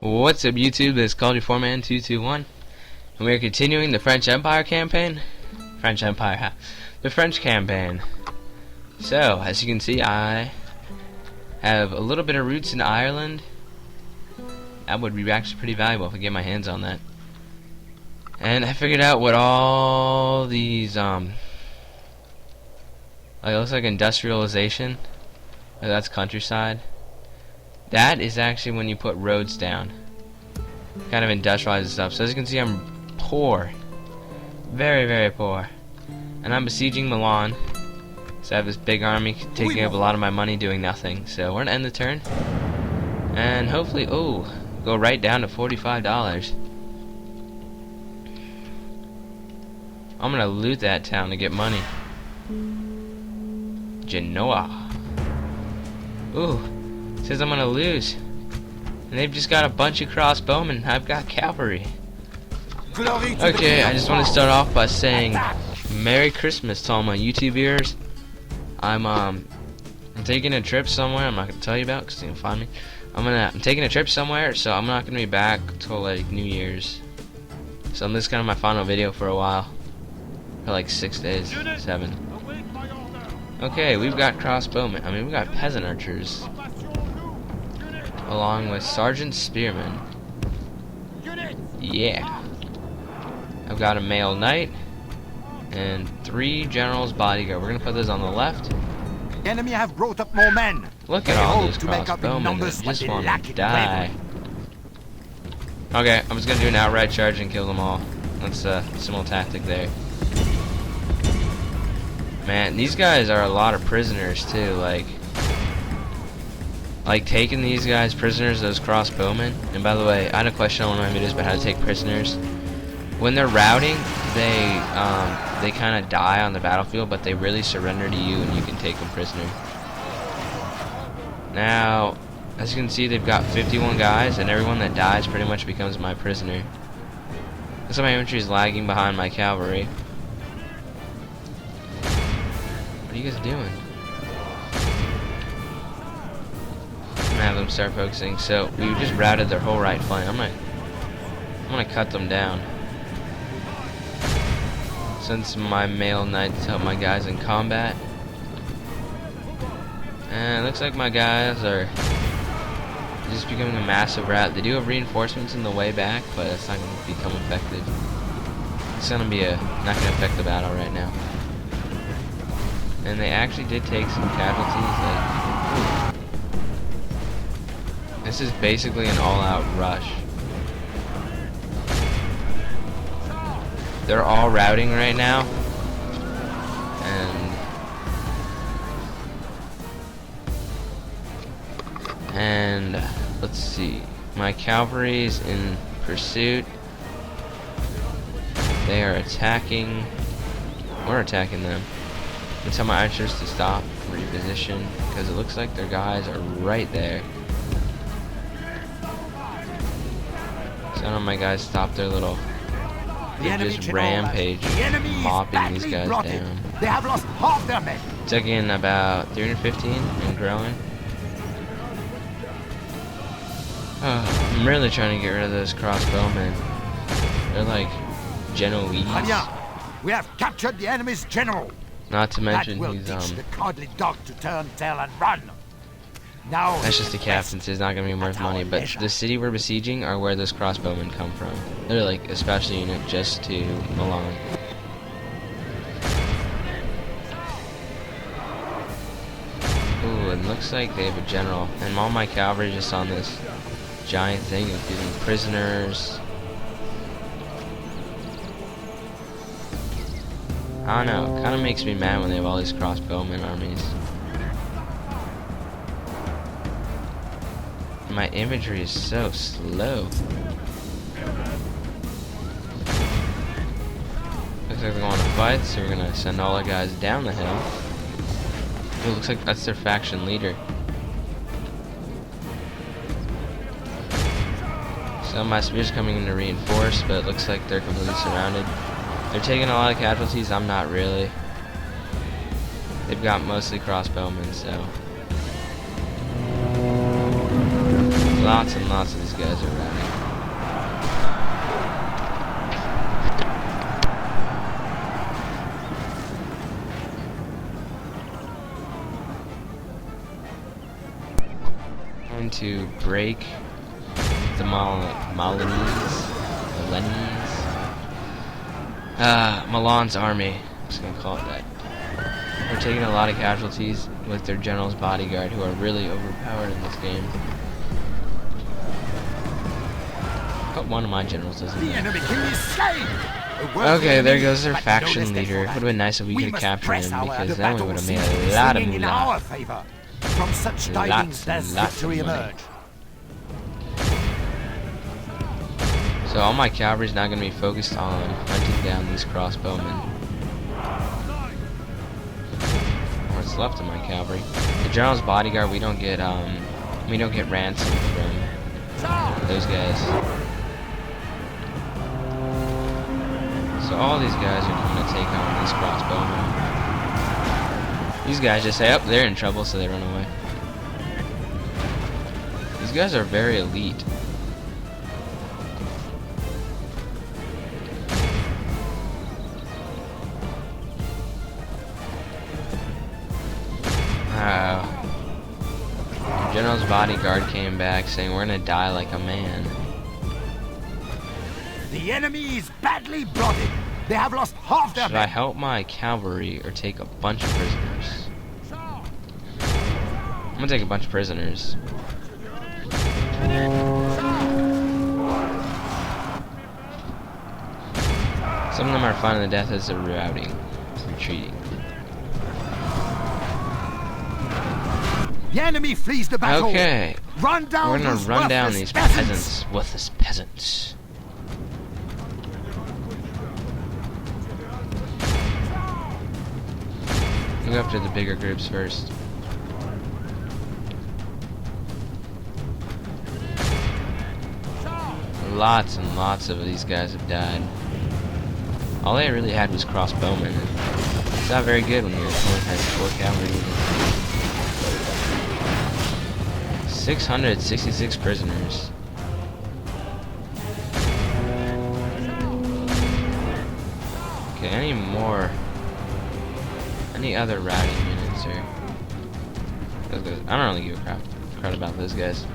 What's up YouTube, this is Call of Duty 4Man221 and we are continuing the French Empire campaign. The French campaign. So, as you can see, I have a little bit of roots in Ireland. That would be actually pretty valuable if I get my hands on that. And I figured out what all these, like, it looks like industrialization. Oh, that's countryside. That is actually when you put roads down. Kind of industrialized stuff. So as you can see, I'm poor. Very, very poor. And I'm besieging Milan. So I have this big army taking up a lot of my money doing nothing. So we're going to end the turn. And hopefully, go right down to $45. I'm going to loot that town to get money. Genoa. Ooh. Says I'm gonna lose, and they've just got a bunch of crossbowmen. I've got cavalry. Okay, I just want to start off by saying Merry Christmas to all my YouTube viewers. I'm taking a trip somewhere. I'm not gonna tell you about because you can find me. I'm taking a trip somewhere, so I'm not gonna be back till like New Year's. So this is kind of my final video for a while, for like 6 days, 7. Okay, we've got crossbowmen. I mean, we've got peasant archers. Along with Sergeant Spearman. Yeah. I've got a male knight and 3 generals bodyguard. We're gonna put those on the left. Enemy have brought up more men. Look at all those crossbowmen that just want to die. Okay, I'm just gonna do an outright charge and kill them all. That's a similar tactic there. Man, these guys are a lot of prisoners too. Like taking these guys prisoners, those crossbowmen. And by the way, I had a question on one of my videos about how to take prisoners. When they're routing, they kind of die on the battlefield, but they really surrender to you, and you can take them prisoner. Now, as you can see, they've got 51 guys, and everyone that dies pretty much becomes my prisoner. So my infantry is lagging behind my cavalry. What are you guys doing? Have them start focusing. So we just routed their whole right flank. I'm gonna cut them down. Since my male knights help my guys in combat. And it looks like my guys are just becoming a massive rout. They do have reinforcements in the way back, but it's not gonna become effective. It's gonna be not gonna affect the battle right now. And they actually did take some casualties. This is basically an all-out rush. They're all routing right now, and let's see. My cavalry's in pursuit. They are attacking. We're attacking them. I tell my archers to stop, reposition, because it looks like their guys are right there. None of my guys stop their little just rampage, mopping these guys down. They have lost half their men. Took in about 315 and growing. I'm really trying to get rid of those crossbowmen. They're like Genoese. We have captured the enemy's general. Not to mention that will teach the cowardly dog to turn tail and run. Now that's just the captain, so it's not gonna be worth money. But the city we're besieging are where those crossbowmen come from. They're like a special unit just to Milan. Ooh, it looks like they have a general, and all my cavalry just on this giant thing of getting prisoners. I don't know. It kind of makes me mad when they have all these crossbowmen armies. My infantry is so slow. Looks like they're going to fight, so we're gonna send all our guys down the hill. It looks like that's their faction leader. So my spear's coming in to reinforce, but it looks like they're completely surrounded. They're taking a lot of casualties. I'm not really. They've got mostly crossbowmen, so. Lots and lots of these guys are around. to break the Milan's army. I'm just gonna call it that. We're taking a lot of casualties with their general's bodyguard, who are really overpowered in this game. But one of my generals doesn't know. Okay, there goes their faction leader. It would have been nice if we could have captured him, because then we would have made a lot of moolah. From such tidings does victory emerge. So all my cavalry's now going to be focused on hunting down these crossbowmen. What's left of my cavalry? The general's bodyguard, we don't get ransom from those guys. So all these guys are going to take on these crossbowmen. These guys just say, oh, they're in trouble, so they run away. These guys are very elite. Wow. The general's bodyguard came back saying, we're going to die like a man. The enemy is badly blooded. They have lost half their men. Should I help my cavalry or take a bunch of prisoners? I'm gonna take a bunch of prisoners. Some of them are fighting to death as they're retreating. The enemy flees the battle. Okay. Run down We're gonna run down these peasants. Worthless peasants. We'll go after the bigger groups first. Lots and lots of these guys have died. All they really had was crossbowmen. It's not very good when your opponent has 4 cavalry. 666 prisoners. Okay, any other routing units or I don't really give a crap about those guys.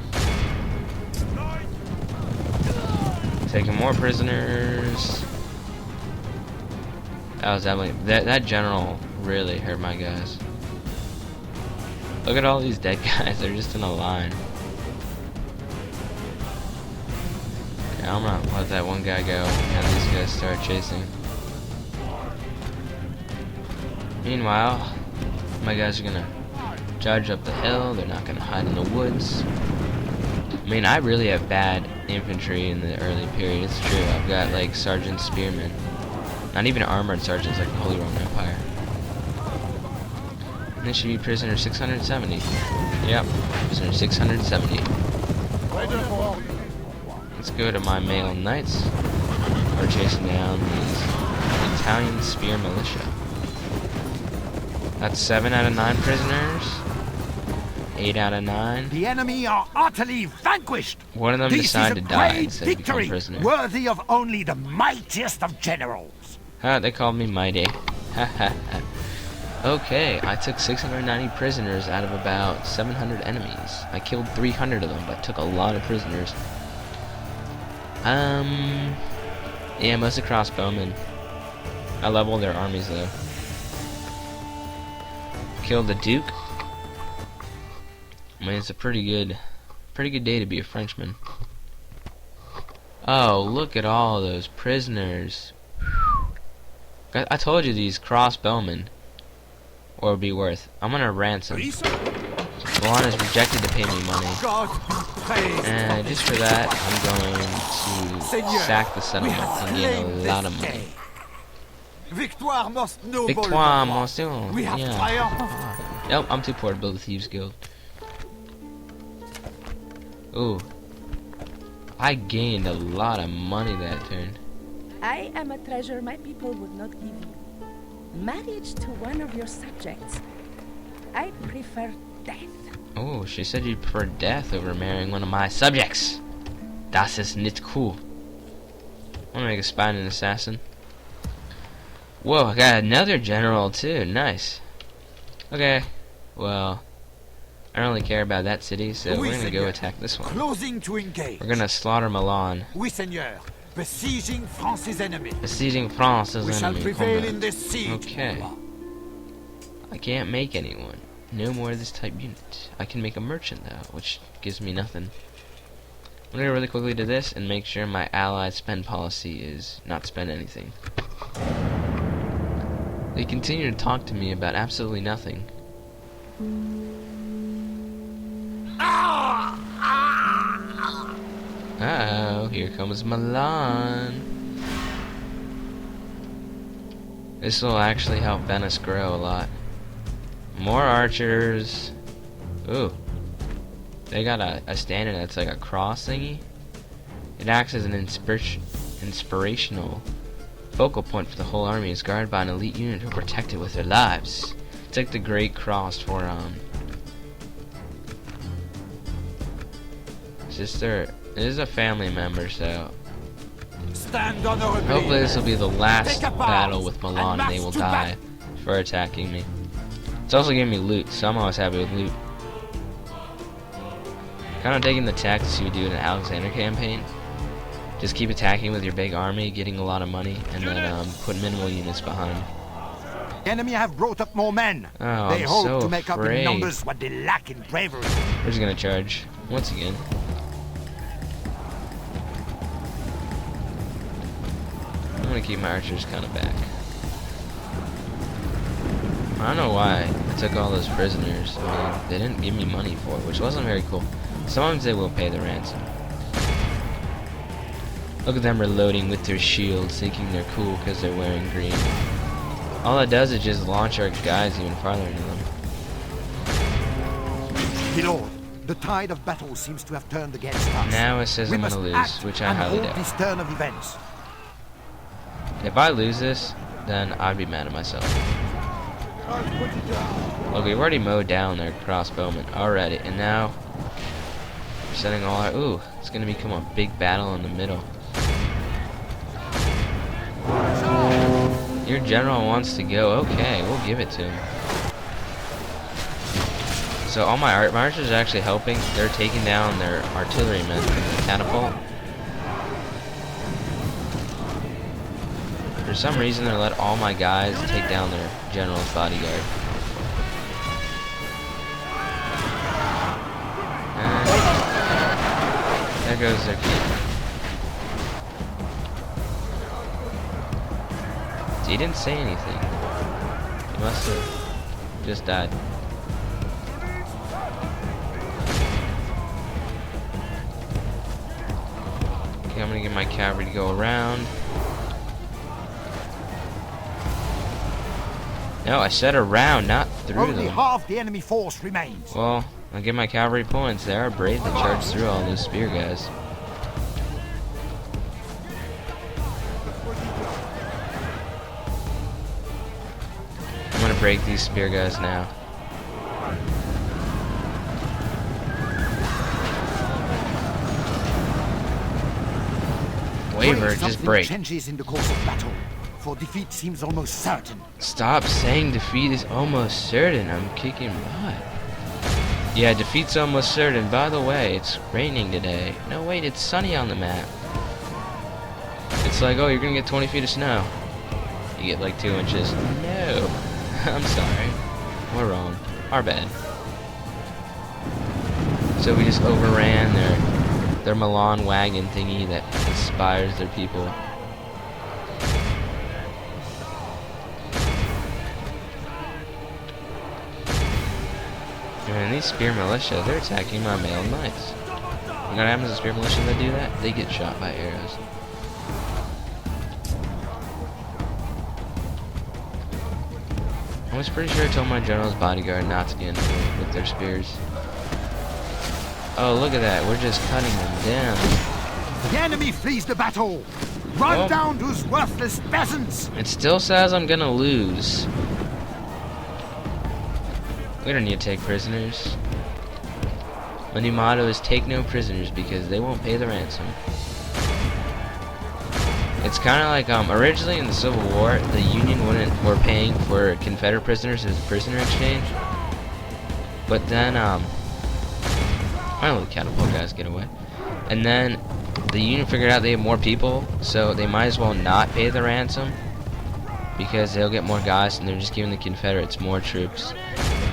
Taking more prisoners. That was definitely that general really hurt my guys. Look at all these dead guys, they're just in a line. Okay, I'm gonna let that one guy go and these guys start chasing. Meanwhile, my guys are gonna charge up the hill, they're not gonna hide in the woods. I mean, I really have bad infantry in the early period, it's true. I've got like sergeant spearmen. Not even armored sergeants like the Holy Roman Empire. And this should be prisoner 670. Yep, prisoner 670. Let's go to my male knights. We're chasing down these Italian spear militia. That's 7 out of 9 prisoners. 8 out of 9. The enemy are utterly vanquished. One of them decided to die instead of become prisoner. Worthy of only the mightiest of generals. They called me mighty. Okay, I took 690 prisoners out of about 700 enemies. I killed 300 of them, but took a lot of prisoners. Yeah, mostly crossbowmen. I leveled their armies though. Killed the Duke. I mean, it's a pretty good day to be a Frenchman. Oh, look at all those prisoners. I told you these crossbowmen would be worth. I'm gonna ransom. Milan has rejected to pay me money. And just for that, I'm going to sack the settlement and gain a lot of money. Victoire most noble. Yeah. Nope, I'm too poor to build a Thieves Guild. Ooh. I gained a lot of money that turn. I am a treasure my people would not give you. Marriage to one of your subjects. I prefer death. Oh, she said you prefer death over marrying one of my subjects. Das ist nicht cool. I want to make a spy and an assassin. Whoa, I got another general too. Nice. Okay. Well, I don't really care about that city, so Oui, we're gonna go seigneur. attack this one. Closing to engage. We're gonna slaughter Milan. Oui, seigneur. Besieging France's enemy. Besieging France's We shall enemy. prevail Combat. in this siege. Okay. combat. I can't make anyone. No more of this type unit. I can make a merchant though, which gives me nothing. I'm gonna go really quickly to this and make sure my allied spend policy is not spend anything. They continue to talk to me about absolutely nothing. Uh-oh, here comes Milan. This will actually help Venice grow a lot. More archers. Ooh. They got a standard that's like a cross thingy. It acts as an inspirational focal point for the whole army. Is guarded by an elite unit who protect it with their lives. It's like the Great Cross for sister. It is a family member, so Stand honorably. hopefully this will be the last Take up battle arms with and Milan and they march will to die for attacking me. It's also giving me loot, so I'm always happy with loot. Kind of taking the tactics you would do in an Alexander campaign. Just keep attacking with your big army, getting a lot of money, and then put minimal units behind. The enemy have brought up more men. Oh, They I'm hope so to make up in afraid. numbers what they lack in bravery. We're just gonna charge once again. I'm gonna keep my archers kind of back. I don't know why I took all those prisoners. I mean, they didn't give me money for it, which wasn't very cool. Sometimes they will pay the ransom. Look at them reloading with their shields, thinking they're cool because they're wearing green. All it does is just launch our guys even farther into them. Milord, the tide of battle seems to have turned against us. Now it says We I'm must gonna lose, act which I and highly hold doubt. this turn of events. If I lose this, then I'd be mad at myself. Look, we've already mowed down their crossbowmen already, and now we're sending all our. Ooh, it's gonna become a big battle in the middle. Your general wants to go. Okay, we'll give it to him. So all my archers are actually helping. They're taking down their artillerymen with the catapult. For some reason, they let all my guys take down their general's bodyguard. And there goes their king. So he didn't say anything. He must have just died. Okay, I'm gonna get my cavalry to go around. No, I said around, not through Only them. half the enemy force remains. Well, I'll get my cavalry points. They are brave to charge through all those spear guys. I'm gonna break these spear guys now. Waver, just Something break. changes in the course of battle, for defeat seems almost certain. Stop saying defeat is almost certain. I'm kicking butt. Yeah, defeat's almost certain. By the way, it's raining today. No, wait, it's sunny on the map. It's like, oh, you're gonna get 20 feet of snow. You get like 2 inches. No. I'm sorry. We're wrong. Our bad. So we just overran their Milan wagon thingy that inspires their people. And these spear militia, they're attacking my male knights. You know what happens to spear militia that do that? They get shot by arrows. I was pretty sure I told my general's bodyguard not to get into it with their spears. Oh, look at that. We're just cutting them down. The enemy flees the battle. Run Oh. down those worthless peasants. It still says I'm gonna lose. We don't need to take prisoners. My new motto is take no prisoners because they won't pay the ransom. It's kind of like originally in the Civil War, the Union were paying for Confederate prisoners as a prisoner exchange. But then Finally, the catapult guys get away. And then the Union figured out they have more people, so they might as well not pay the ransom because they'll get more guys, and they're just giving the Confederates more troops.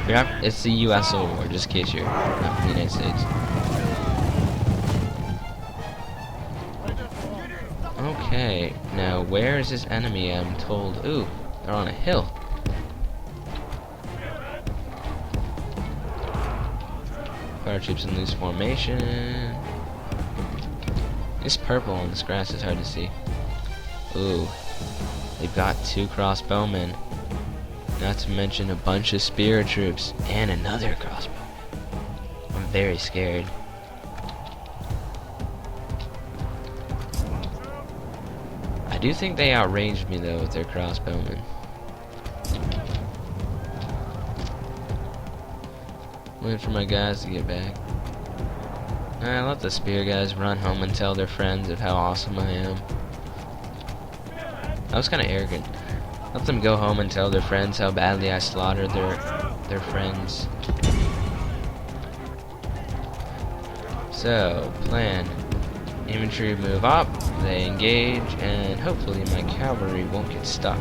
It's the U.S. Civil War, just in case you're not from the United States. Okay, now where is this enemy? I'm told. Ooh, they're on a hill. Fire troops in loose formation. This purple on this grass is hard to see. Ooh, they've got 2 crossbowmen. Not to mention a bunch of spear troops and another crossbow. I'm very scared. I do think they outranged me though with their crossbowmen. Waiting for my guys to get back. I let the spear guys run home and tell their friends of how awesome I am. I was kind of arrogant. Let them go home and tell their friends how badly I slaughtered their friends. So, plan. Infantry move up, they engage, and hopefully my cavalry won't get stuck.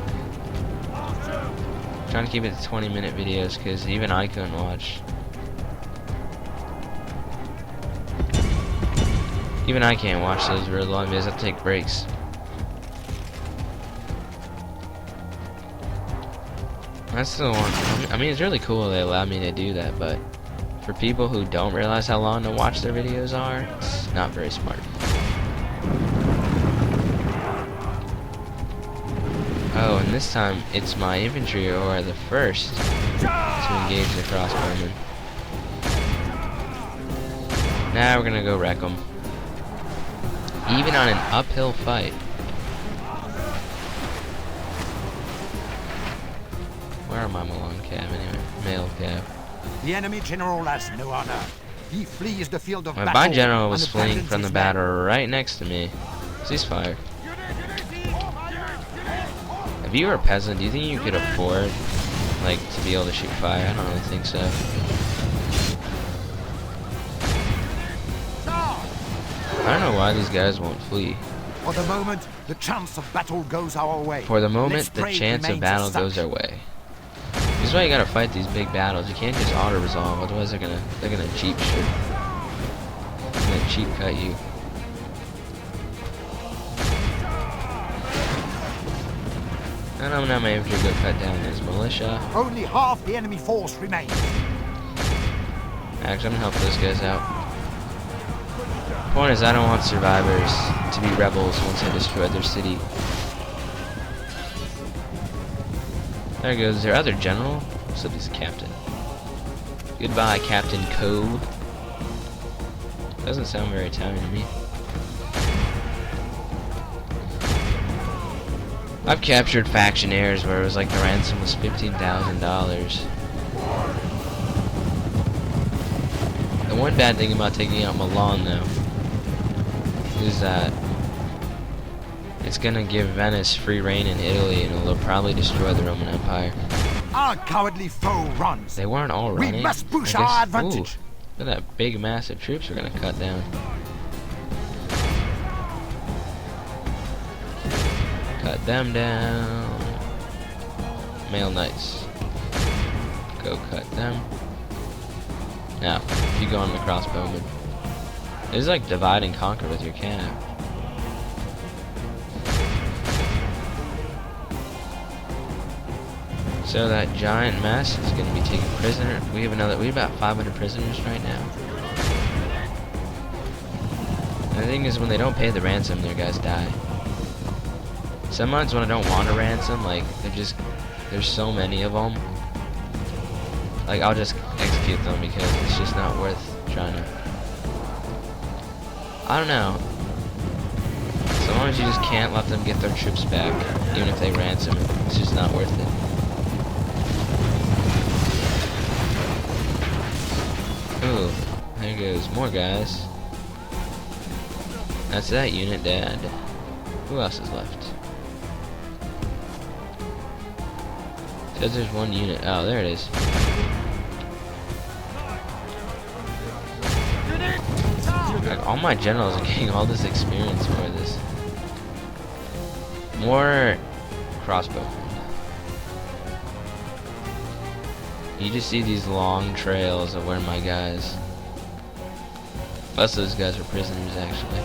I'm trying to keep it to 20-minute videos because even I couldn't watch. Even I can't watch those really long videos. I have to take breaks. I still want. I mean, it's really cool they allowed me to do that, but for people who don't realize how long to watch their videos are, it's not very smart. Oh, and this time it's my infantry who are the first to engage the crossbowmen. Now we're gonna go wreck them. Even on an uphill fight. Where are my Milan cab anyway? Mail cab. The enemy general has no honor. He flees the field of battle. My general was fleeing from the battle right next to me. Ceasefire. If you were a peasant, do you think you could afford, like, to be able to shoot fire? I don't really think so. I don't know why these guys won't flee. For the moment, the chance of battle goes our way. For the moment, the chance of battle goes our way. This is why you gotta fight these big battles. You can't just auto-resolve, otherwise they're gonna cheap shit. They're gonna cheap cut you. And I'm not my infantry go cut down his militia. Only half the enemy force remains. Actually, I'm gonna help those guys out. Point is, I don't want survivors to be rebels once I destroy their city. There goes their other general. Except he's a captain. Goodbye, Captain Cove. Doesn't sound very Italian to me. I've captured factionaires where it was like the ransom was $15,000. The one bad thing about taking out Milan, though, is that it's gonna give Venice free reign in Italy, and it'll probably destroy the Roman Empire. Our cowardly foe runs. They weren't all running. We must push our advantage. Ooh, look at that big, massive troops we're gonna cut down. Cut them down. Male knights. Go cut them. Now, if you go on the crossbowmen. It's like divide and conquer with your camp. So that giant mess is going to be taken prisoner. We have about 500 prisoners right now. And the thing is, when they don't pay the ransom, their guys die. Sometimes when I don't want a ransom, like there's so many of them. Like I'll just execute them because it's just not worth trying to. I don't know. So long as you just can't let them get their troops back, even if they ransom it, it's just not worth it. Ooh, there goes more guys. That's that unit dead. Who else is left? Says there's one unit. Oh, there it is. Like, all my generals are getting all this experience for this. More crossbow. You just see these long trails of where my guys. Most of those guys were prisoners, actually.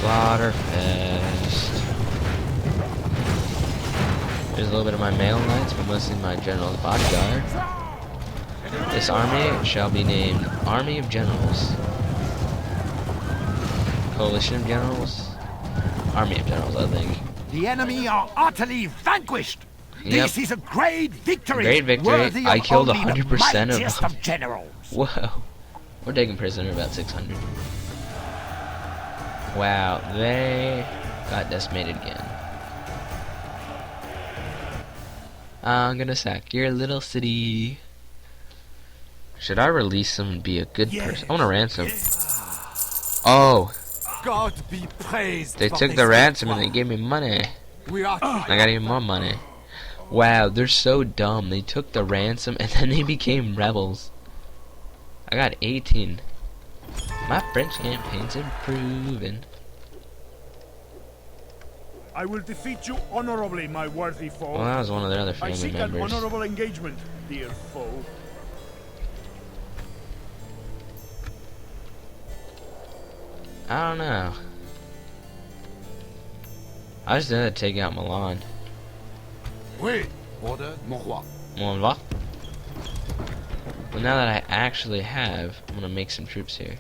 Slaughterfest. There's a little bit of my male knights, but mostly my general's bodyguard. This army shall be named Army of Generals. Coalition of Generals? Army of Generals, I think. The enemy are utterly vanquished. Yep. This is a great victory. Great victory. Worthy I of killed only the 100% mightiest of of generals. Whoa. We're taking prisoner about 600. Wow, they got decimated again. I'm gonna sack your little city. Should I release them and be a good person? I want to ransom. Oh, God be praised. they took the ransom and they gave me money. We are I got even more money. Wow, they're so dumb. They took the ransom and then they became rebels. I got 18. My French campaign's improving. I will defeat you honorably, my worthy foe. Well, that was one of their other I family seek an members. honorable engagement, dear foe. I don't know. I just had to take out Milan. Oui. Order, mon roi. Well, now that I actually have, I'm gonna make some troops here.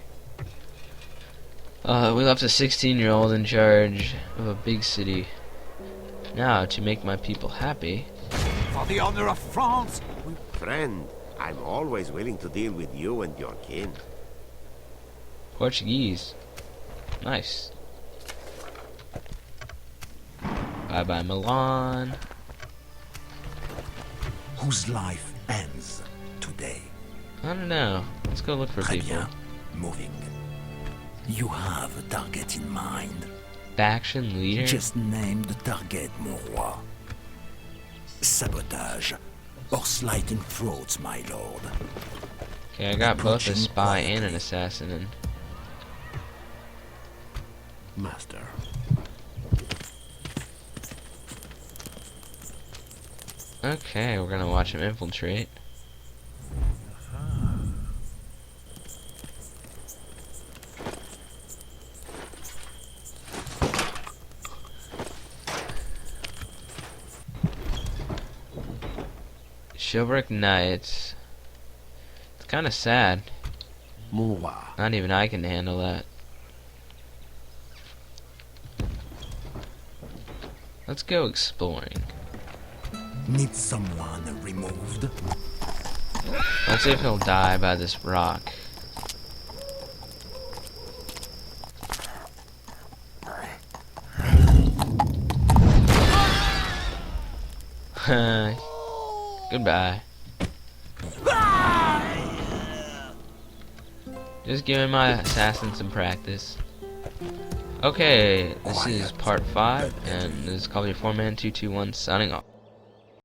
We left a 16-year-old in charge of a big city. Now, to make my people happy, For the honor of France. Friend, I'm always willing to deal with you and your kin. Portuguese. Nice. Bye-bye, Milan. Whose life ends today. I don't know. Let's go look for Très people. bien. Moving. You have a target in mind. Faction leader? Just name the target, mon roi. Sabotage or slighting throats, my lord. Okay, I got both a Approaching spy and an quietly. assassin in. Master. Okay, we're gonna watch him infiltrate. Shilbrick Knights. It's kind of sad. Mon roi. Not even I can handle that. Let's go exploring. Need someone removed? Let's see if he'll die by this rock. Goodbye. Just giving my assassin some practice. Okay, this is part 5, and this is called your 4-man 221 signing off.